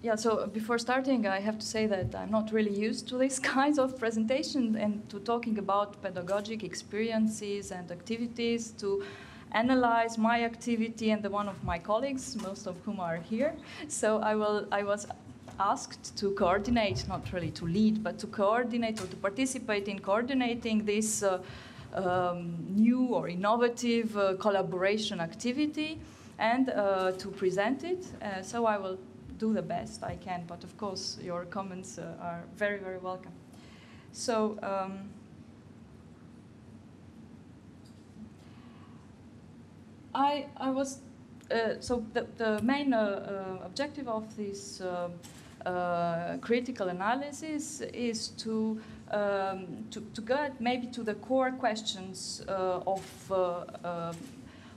Yeah, so before starting, I have to say that I'm not really used to these kinds of presentations and to talking about pedagogic experiences and activities, to analyze my activity and the one of my colleagues, most of whom are here. So I was asked to coordinate, not really to lead, but to coordinate or to participate in coordinating this new or innovative collaboration activity and to present it. So I will do the best I can, but of course your comments are very, very welcome. So I was so the main objective of this critical analysis is to get maybe to the core questions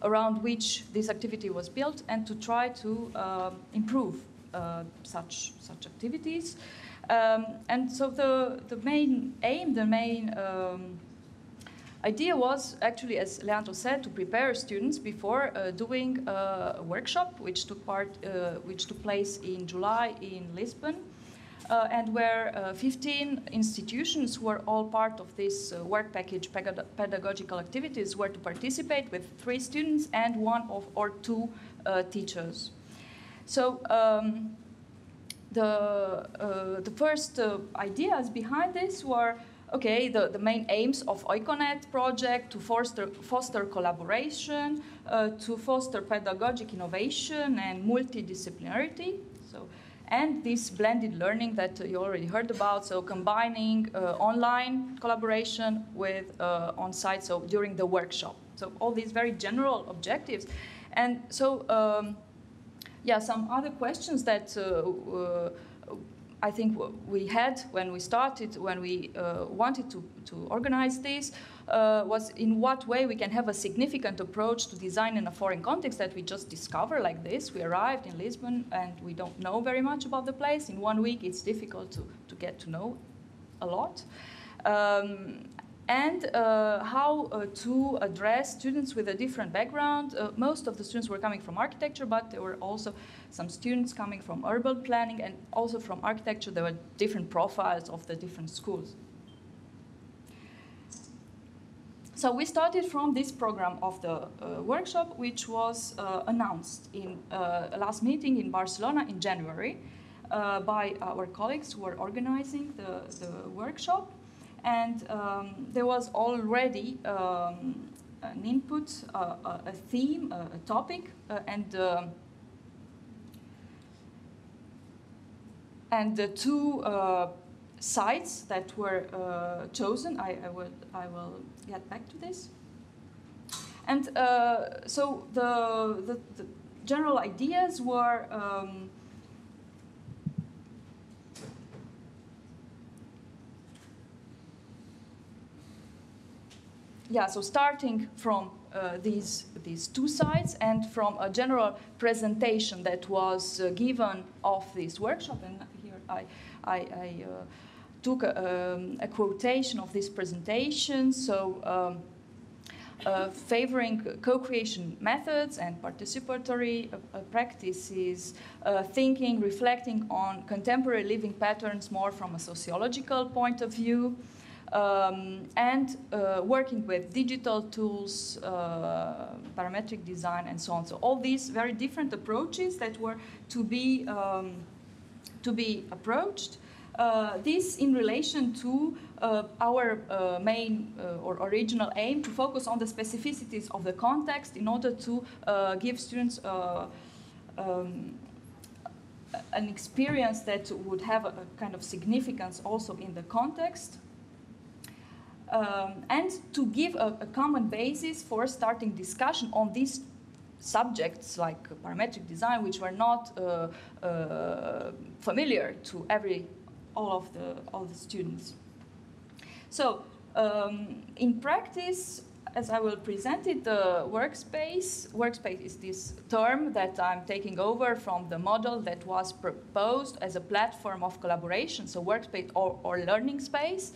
around which this activity was built, and to try to improve such activities. And so the main aim, the main idea was actually, as Leandro said, to prepare students before doing a workshop which took place in July in Lisbon, and where 15 institutions were all part of this work package pedagogical activities were to participate, with 3 students and 1 or 2 teachers. So the first ideas behind this were, okay, the main aims of OIKONET project: to foster collaboration, to foster pedagogic innovation and multidisciplinarity. So, and this blended learning that you already heard about, so combining online collaboration with on-site, so during the workshop. So all these very general objectives. And so, yeah, some other questions that I think we had when we started, when we wanted to organize this, was in what way we can have a significant approach to design in a foreign context that we just discover like this. We arrived in Lisbon and we don't know very much about the place. In 1 week, it's difficult to get to know a lot. And how to address students with a different background. Most of the students were coming from architecture, but there were also some students coming from urban planning, and also from architecture. There were different profiles of the different schools. So we started from this program of the workshop, which was announced in last meeting in Barcelona in January by our colleagues who were organizing the workshop. And there was already an input, a theme, a topic, and the 2 sites that were chosen. I will get back to this. And so the general ideas were. Yeah, so starting from these 2 sites and from a general presentation that was given of this workshop, and here I took a quotation of this presentation. So favoring co-creation methods and participatory practices, thinking, reflecting on contemporary living patterns more from a sociological point of view, and working with digital tools, parametric design, and so on. So all these very different approaches that were to be approached. This in relation to our main or original aim to focus on the specificities of the context in order to give students an experience that would have a kind of significance also in the context. And to give a common basis for starting discussion on these subjects like parametric design, which were not familiar to all the students. So in practice, as I will present it, the workspace is this term that I'm taking over from the model that was proposed as a platform of collaboration, so workspace or learning space.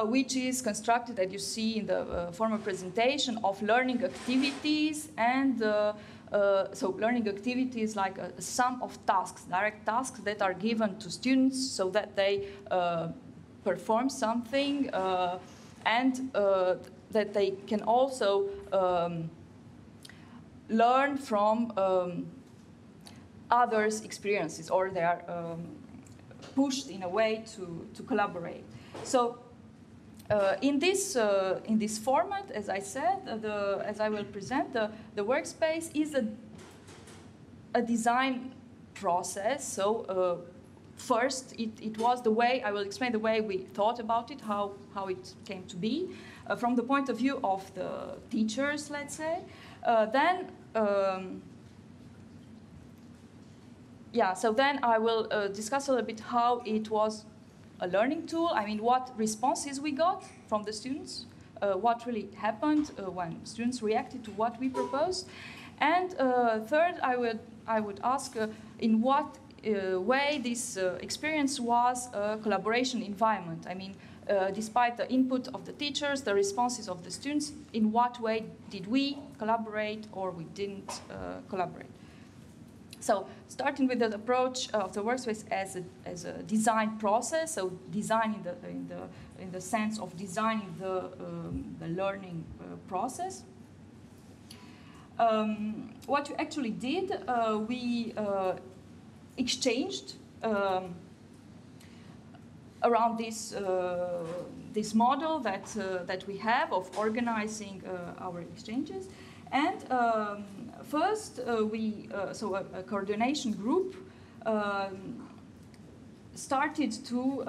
Which is constructed, as you see in the former presentation, of learning activities and so learning activities like a sum of tasks, direct tasks that are given to students so that they perform something and that they can also learn from others' experiences, or they are pushed in a way to collaborate. So in this format, as I said, as I will present, the workspace is a design process. So first, it was the way, I will explain the way we thought about it, how it came to be, from the point of view of the teachers, let's say. So then I will discuss a little bit how it was a learning tool. I mean, what responses we got from the students, what really happened when students reacted to what we proposed. And third, I would ask in what way this experience was a collaboration environment. I mean, despite the input of the teachers, the responses of the students, in what way did we collaborate or we didn't collaborate? So, starting with the approach of the workspace as a design process, so design in the sense of designing the learning process. What we actually did, we exchanged around this model that we have of organizing our exchanges. And first, so a coordination group started to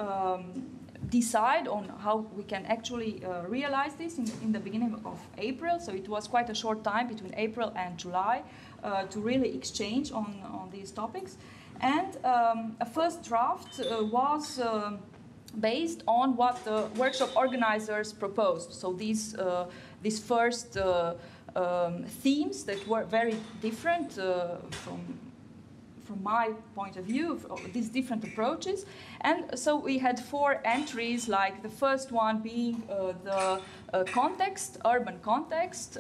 decide on how we can actually realize this in the beginning of April. So it was quite a short time between April and July to really exchange on these topics. And a first draft was based on what the workshop organizers proposed. So these first themes that were very different from my point of view, of these different approaches. And so we had 4 entries, like the first one being the context, urban context,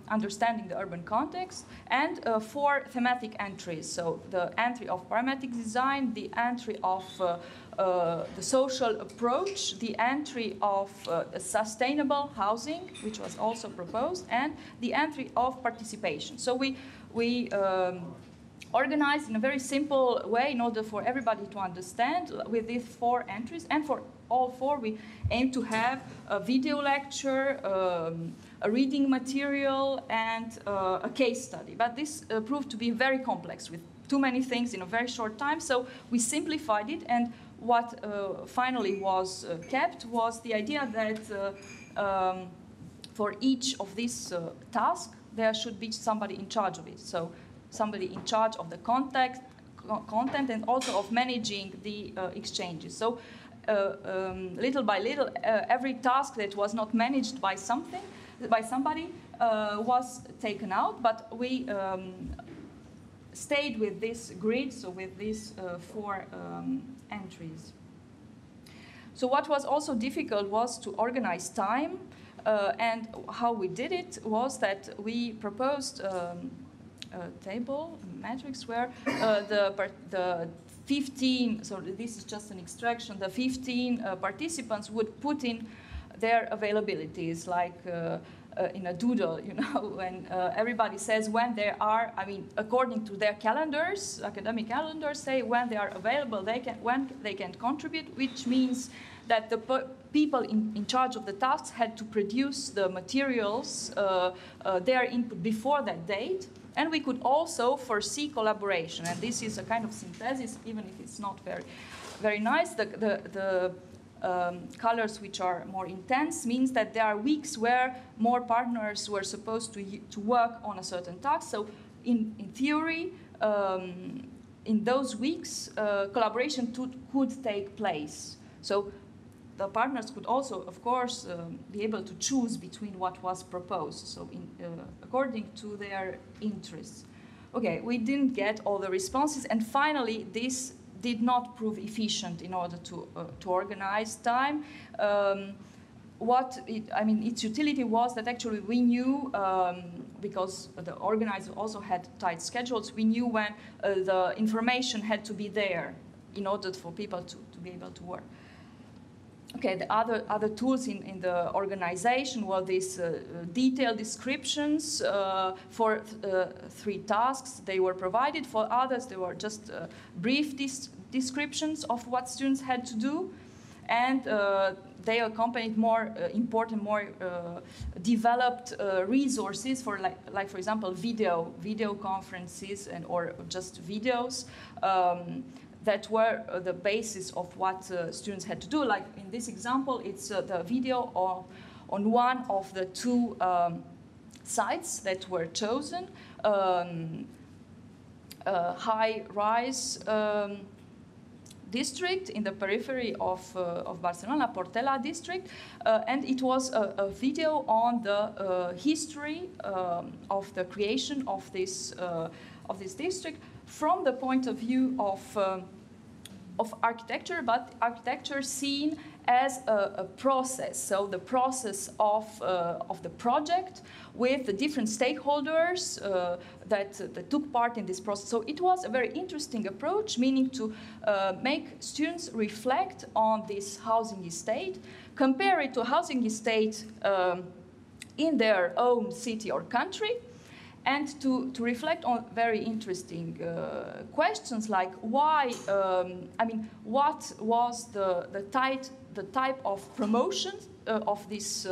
understanding the urban context, and 4 thematic entries. So the entry of parametric design, the entry of the social approach, the entry of sustainable housing, which was also proposed, and the entry of participation. So we organized in a very simple way in order for everybody to understand with these 4 entries. And for all 4, we aim to have a video lecture, a reading material, and a case study. But this proved to be very complex with too many things in a very short time. So we simplified it, and what finally was kept was the idea that for each of these tasks, there should be somebody in charge of it. So somebody in charge of the content and also of managing the exchanges. So little by little, every task that was not managed by somebody was taken out, but we stayed with this grid, so with these 4 entries. So what was also difficult was to organize time, and how we did it was that we proposed a table, a matrix, where the 15, so this is just an extraction, the 15 participants would put in their availabilities, like in a doodle, you know, when everybody says when they are, I mean, according to their calendars, academic calendars say when they are available, when they can contribute, which means that the people in charge of the tasks had to produce the materials, their input before that date. And we could also foresee collaboration, and this is a kind of synthesis, even if it's not very, very nice. The colors which are more intense means that there are weeks where more partners were supposed to work on a certain task. So in theory, in those weeks, collaboration could take place. So the partners could also, of course, be able to choose between what was proposed, so according to their interests. Okay, we didn't get all the responses, and finally, this did not prove efficient in order to organize time. Its utility was that actually we knew because the organizer also had tight schedules, we knew when the information had to be there in order for people to be able to work. Okay, the other tools in the organization were these detailed descriptions for 3 tasks they were provided. For others, they were just brief descriptions of what students had to do. And they accompanied more important, more developed resources for, like for example, video conferences or just videos. That were the basis of what students had to do. Like in this example, it's the video on one of the 2 sites that were chosen, high-rise district in the periphery of Barcelona, Portela district, and it was a video on the history of the creation of this district from the point of view of architecture, but architecture seen as a process. So the process of the project with the different stakeholders that took part in this process. So it was a very interesting approach, meaning to make students reflect on this housing estate, compare it to a housing estate in their own city or country, and to reflect on very interesting questions like why, what was the type of promotion of this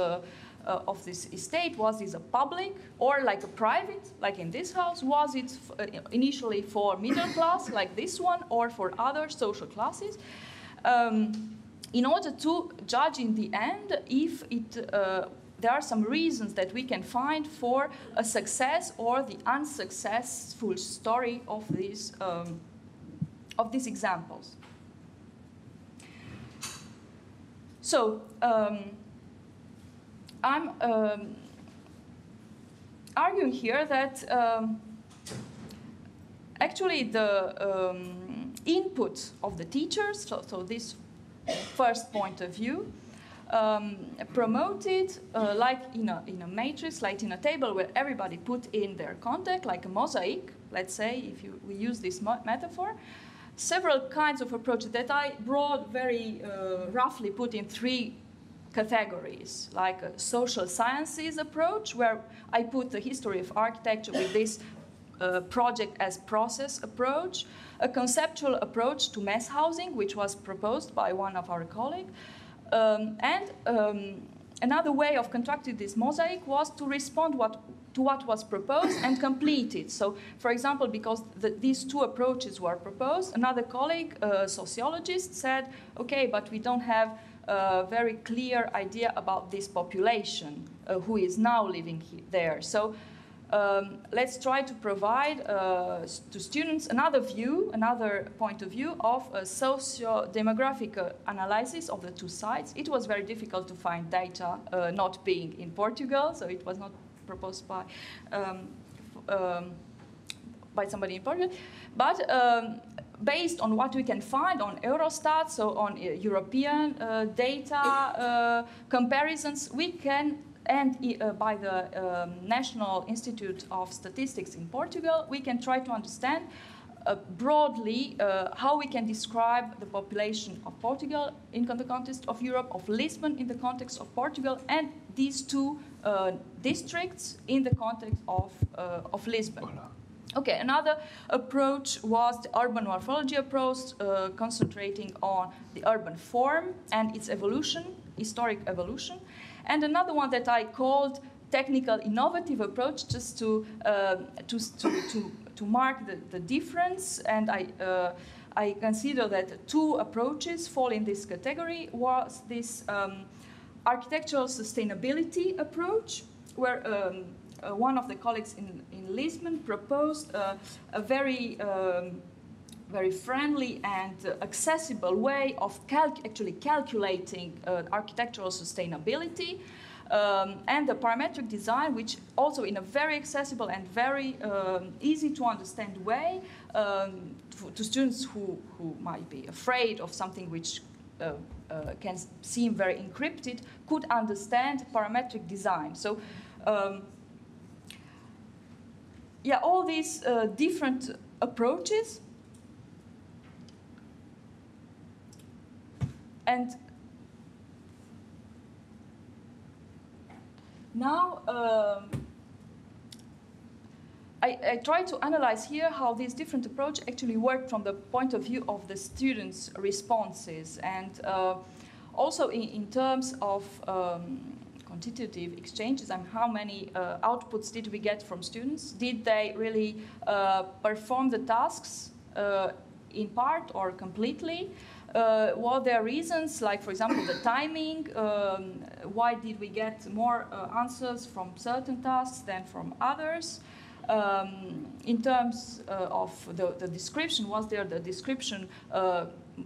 estate? Was this a public or like a private, like in this house? Was it initially for middle class, like this one, or for other social classes? In order to judge in the end if there are some reasons that we can find for a success or the unsuccessful story of these examples. So I'm arguing here that actually the input of the teachers, so this first point of view, promoted like in a matrix, like in a table where everybody put in their content, like a mosaic, let's say, if we use this metaphor, several kinds of approaches that I brought very roughly put in 3 categories, like a social sciences approach, where I put the history of architecture with this project as process approach, a conceptual approach to mass housing, which was proposed by one of our colleagues, another way of constructing this mosaic was to respond to what was proposed and complete it. So, for example, because these 2 approaches were proposed, another colleague, a sociologist, said, okay, but we don't have a very clear idea about this population who is now living there. So let's try to provide to students another point of view of a socio-demographic analysis of the 2 sites. It was very difficult to find data, not being in Portugal, so it was not proposed by somebody in Portugal, but based on what we can find on Eurostat, so on European data comparisons, we can, and by the National Institute of Statistics in Portugal, we can try to understand broadly how we can describe the population of Portugal in the context of Europe, of Lisbon in the context of Portugal, and these 2 districts in the context of Lisbon. Okay, another approach was the urban morphology approach, concentrating on the urban form and its evolution, historic evolution. And another one that I called technical innovative approach, just to mark the difference. And I consider that 2 approaches fall in this category. Was this architectural sustainability approach, where one of the colleagues in Lisbon proposed a very friendly and accessible way of actually calculating architectural sustainability and the parametric design, which also in a very accessible and very easy to understand way to students who might be afraid of something which can seem very encrypted, could understand parametric design. So yeah, all these different approaches. And now I try to analyze here how these different approaches actually work from the point of view of the students' responses, and also in terms of quantitative exchanges, and how many outputs did we get from students? Did they really perform the tasks in part or completely? Were there reasons, like, for example, the timing? Why did we get more answers from certain tasks than from others? In terms of the description, was there the description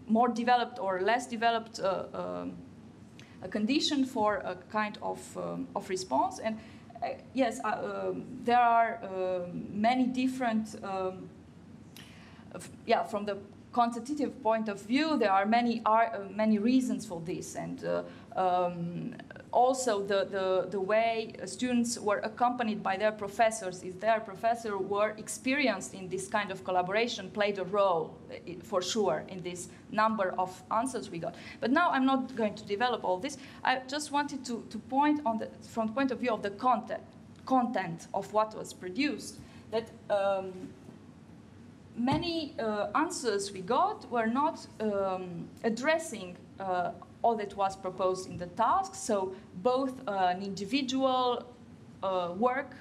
more developed or less developed a condition for a kind of response? And yes, there are many different, yeah, from the quantitative point of view, there are many reasons for this, and also the way students were accompanied by their professors, if their professors were experienced in this kind of collaboration, played a role for sure in this number of answers we got. But now I'm not going to develop all this. I just wanted to point on from the point of view of the content of what was produced, that many answers we got were not addressing all that was proposed in the task, so both an individual work,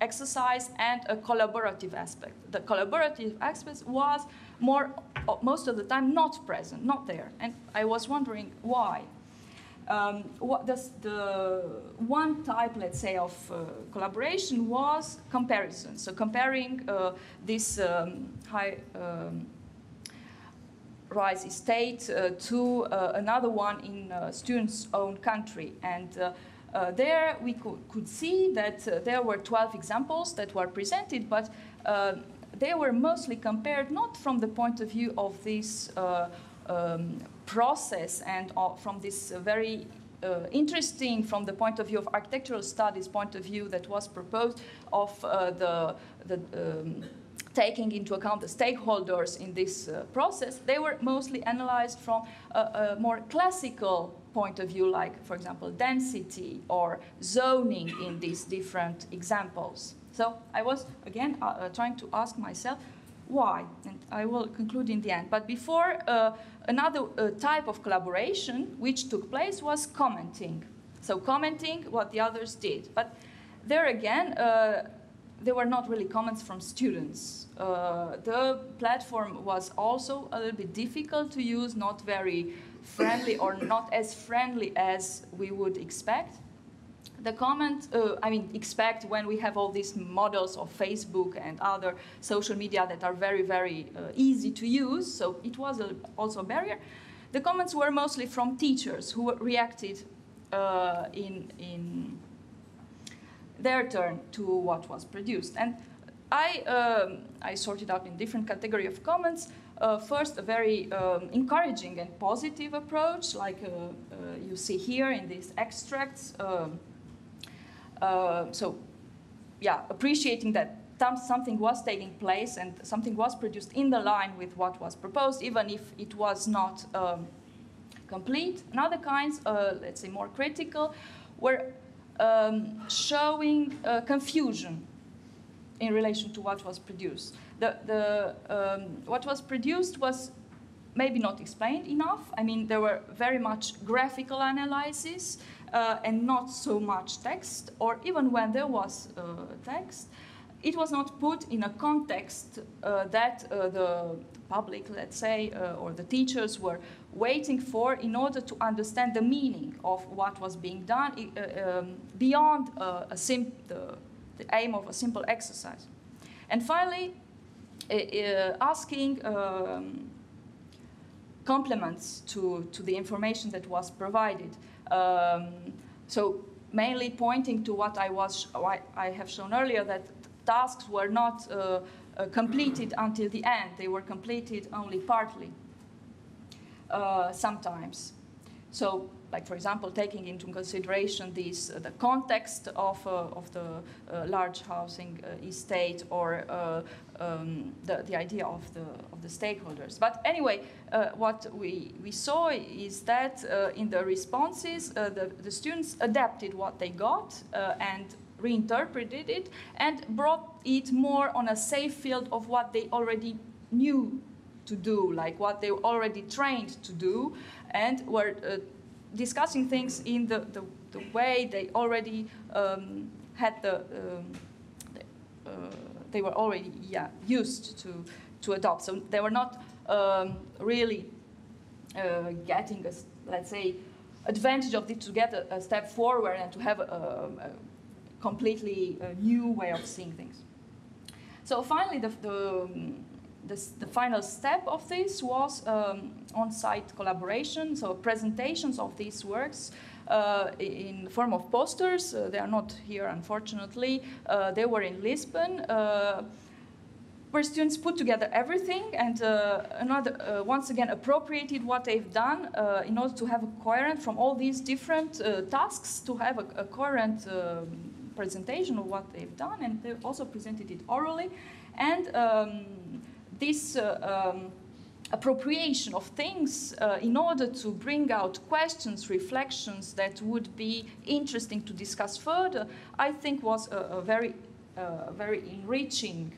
exercise, and a collaborative aspect. The collaborative aspect was most of the time not present, not there, and I was wondering why. What does the one type, let's say, of collaboration was comparison. So comparing this high rise estate to another one in students' own country. And there we could see that there were 12 examples that were presented, but they were mostly compared not from the point of view of this process and from this very interesting, from the point of view of architectural studies point of view that was proposed of taking into account the stakeholders in this process. They were mostly analyzed from a more classical point of view, like, for example, density or zoning in these different examples. So I was, again, trying to ask myself, why? And I will conclude in the end. But before, another type of collaboration which took place was commenting. So commenting what the others did. But there again, there were not really comments from students. The platform was also a little bit difficult to use, not very friendly or not as friendly as we would expect. The comment, expect when we have all these models of Facebook and other social media that are very, very easy to use, so it was also a barrier. The comments were mostly from teachers who reacted in their turn to what was produced. And I sorted out in different category of comments. First, a very encouraging and positive approach, like you see here in these extracts. So, yeah, appreciating that something was taking place and something was produced in the line with what was proposed, even if it was not complete. And other kinds, let's say more critical, were showing confusion in relation to what was produced. What was produced was maybe not explained enough. I mean, there were very much graphical analysis and not so much text, or even when there was text, it was not put in a context that the public, let's say, or the teachers were waiting for in order to understand the meaning of what was being done beyond the aim of a simple exercise. And finally, asking complements to the information that was provided. So mainly pointing to what I have shown earlier, that tasks were not completed until the end. They were completed only partly, sometimes. So, like for example, taking into consideration the context of the large housing estate, or the idea of the stakeholders. But anyway, what we saw is that in the responses, the students adapted what they got and reinterpreted it and brought it more on a safe field of what they already knew to do, like what they were already trained to do, and were discussing things in the way they already had they were already used to adopt. So they were not really getting let's say, advantage of it to get a step forward and to have a completely new way of seeing things. So finally, the final step of this was on-site collaboration, so presentations of these works in the form of posters. They are not here, unfortunately. They were in Lisbon, where students put together everything and once again appropriated what they've done in order to have a coherent, from all these different tasks, to have a coherent presentation of what they've done, and they also presented it orally. And this appropriation of things in order to bring out questions, reflections that would be interesting to discuss further, I think was a very enriching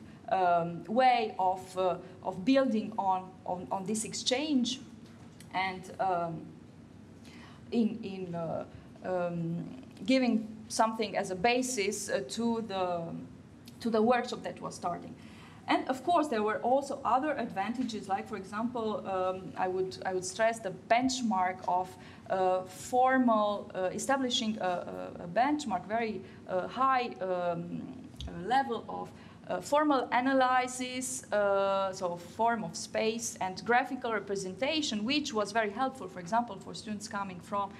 way of building on this exchange, and in giving something as a basis to the workshop that was starting. And of course, there were also other advantages, like, for example, I would stress the benchmark of formal, establishing a benchmark, very high level of formal analysis, so form of space and graphical representation, which was very helpful, for example, for students coming from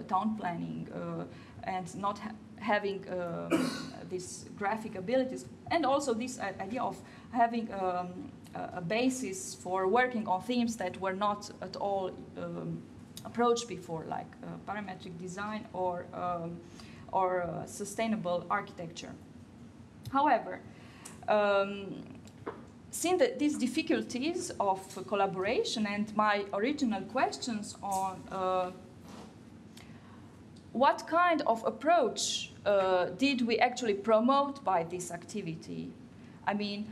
town planning and not having these graphic abilities, and also this idea of having a basis for working on themes that were not at all approached before, like parametric design or sustainable architecture. However, seeing these difficulties of collaboration and my original questions on what kind of approach did we actually promote by this activity? I mean,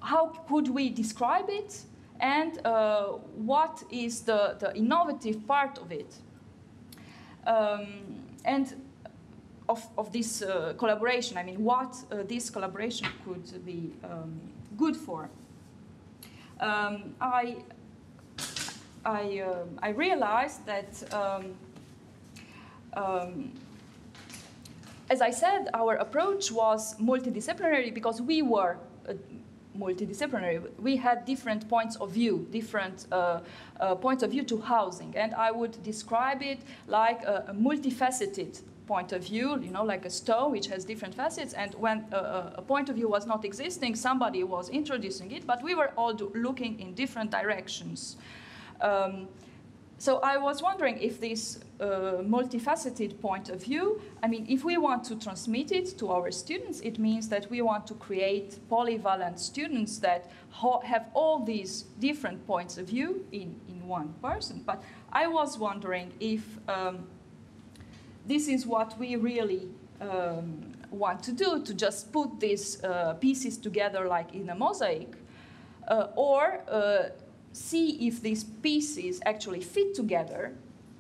how could we describe it, and what is the innovative part of it? And of this collaboration, I mean, what this collaboration could be good for. I realized that, as I said, our approach was multidisciplinary because we were multidisciplinary. We had different points of view, different points of view to housing, and I would describe it like a multifaceted point of view, you know, like a stone which has different facets, and when a point of view was not existing, somebody was introducing it, but we were all looking in different directions. So I was wondering if this multifaceted point of view, I mean, if we want to transmit it to our students, it means that we want to create polyvalent students that have all these different points of view in one person. But I was wondering if this is what we really want to do, to just put these pieces together like in a mosaic, or see if these pieces actually fit together,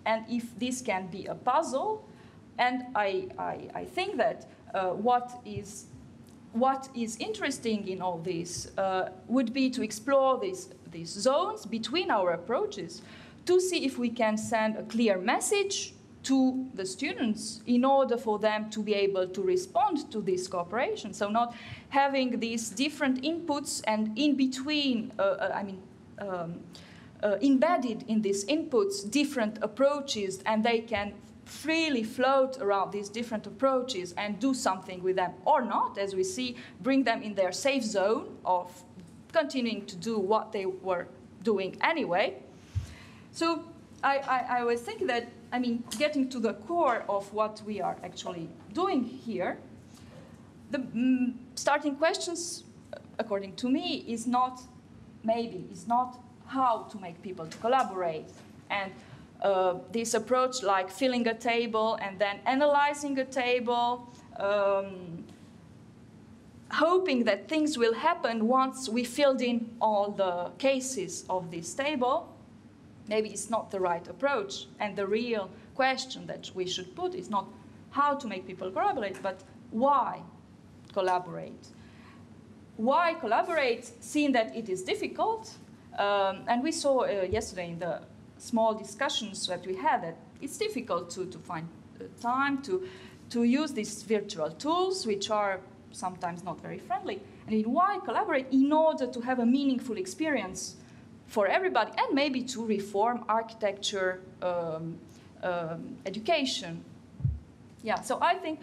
and if this can be a puzzle. And I think that what is interesting in all this would be to explore these zones between our approaches, to see if we can send a clear message to the students in order for them to be able to respond to this cooperation. So not having these different inputs, and in between, embedded in these inputs, different approaches, and they can freely float around these different approaches and do something with them, or not, as we see, bring them in their safe zone of continuing to do what they were doing anyway. So I was thinking that, I mean, getting to the core of what we are actually doing here, the starting questions, according to me, is not how to make people to collaborate. And this approach, like filling a table and then analyzing a table, hoping that things will happen once we filled in all the cases of this table, maybe it's not the right approach. And the real question that we should put is not how to make people collaborate, but why collaborate. Why collaborate, seeing that it is difficult? And we saw yesterday in the small discussions that we had that it's difficult to find time to use these virtual tools, which are sometimes not very friendly. And why collaborate? In order to have a meaningful experience for everybody, and maybe to reform architecture education. Yeah, so I think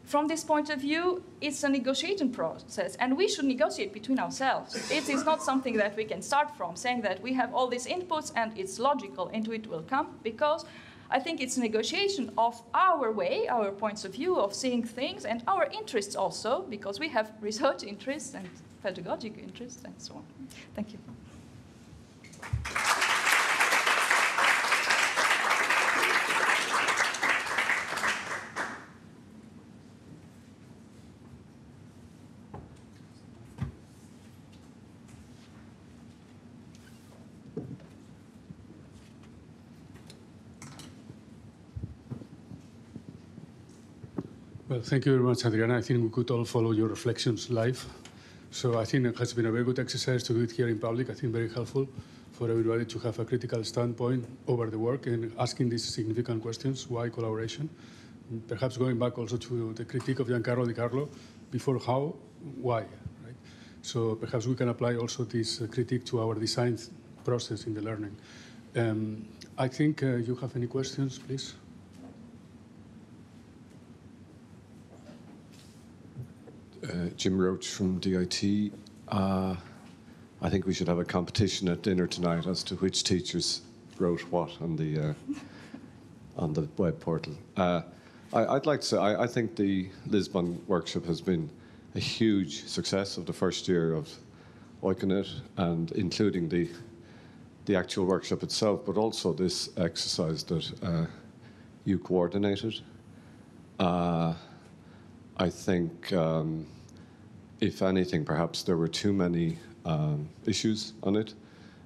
from this point of view, it's a negotiating process, and we should negotiate between ourselves. It is not something that we can start from, saying that we have all these inputs and it's logical, into it will come, because I think it's a negotiation of our way, our points of view of seeing things, and our interests also, because we have research interests and pedagogic interests and so on. Thank you. Well, thank you very much, Adriana. I think we could all follow your reflections live. So I think it has been a very good exercise to do it here in public. I think very helpful for everybody to have a critical standpoint over the work and asking these significant questions. Why collaboration? Perhaps going back also to the critique of Giancarlo Di Carlo, before how, why, right? So perhaps we can apply also this critique to our design process in the learning. I think you have any questions, please? Jim Roach from DIT. I think we should have a competition at dinner tonight as to which teachers wrote what on the web portal. I'd like to say I think the Lisbon workshop has been a huge success of the first year of OIKONET, and including the actual workshop itself, but also this exercise that you coordinated. I think, if anything, perhaps there were too many issues on it,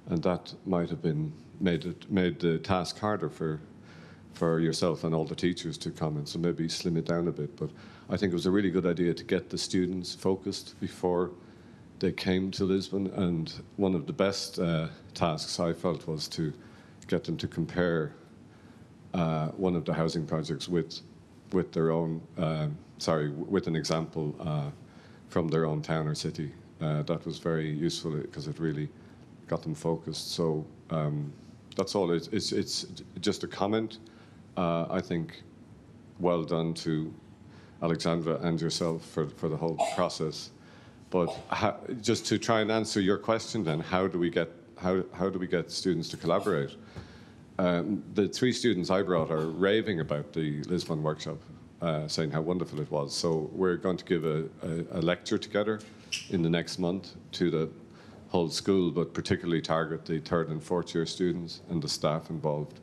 and that might have been made the task harder for yourself and all the teachers to comment. So maybe slim it down a bit. But I think it was a really good idea to get the students focused before they came to Lisbon. And one of the best tasks I felt was to get them to compare one of the housing projects with their own. With an example from their own town or city. That was very useful because it really got them focused. So that's all. It's just a comment. I think well done to Alexandra and yourself for the whole process. But just to try and answer your question, then, how do we get students to collaborate? The 3 students I brought are raving about the Lisbon workshop. Saying how wonderful it was. So we're going to give a lecture together in the next month to the whole school, but particularly target the 3rd and 4th year students and the staff involved,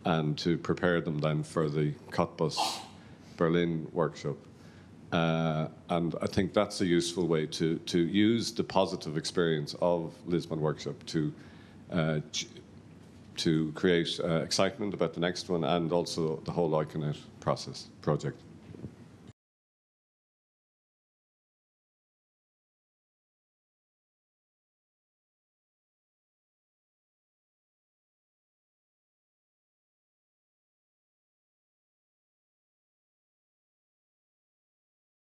and to prepare them then for the Cottbus Berlin workshop. And I think that's a useful way to use the positive experience of Lisbon workshop to create excitement about the next one, and also the whole OIKONET project.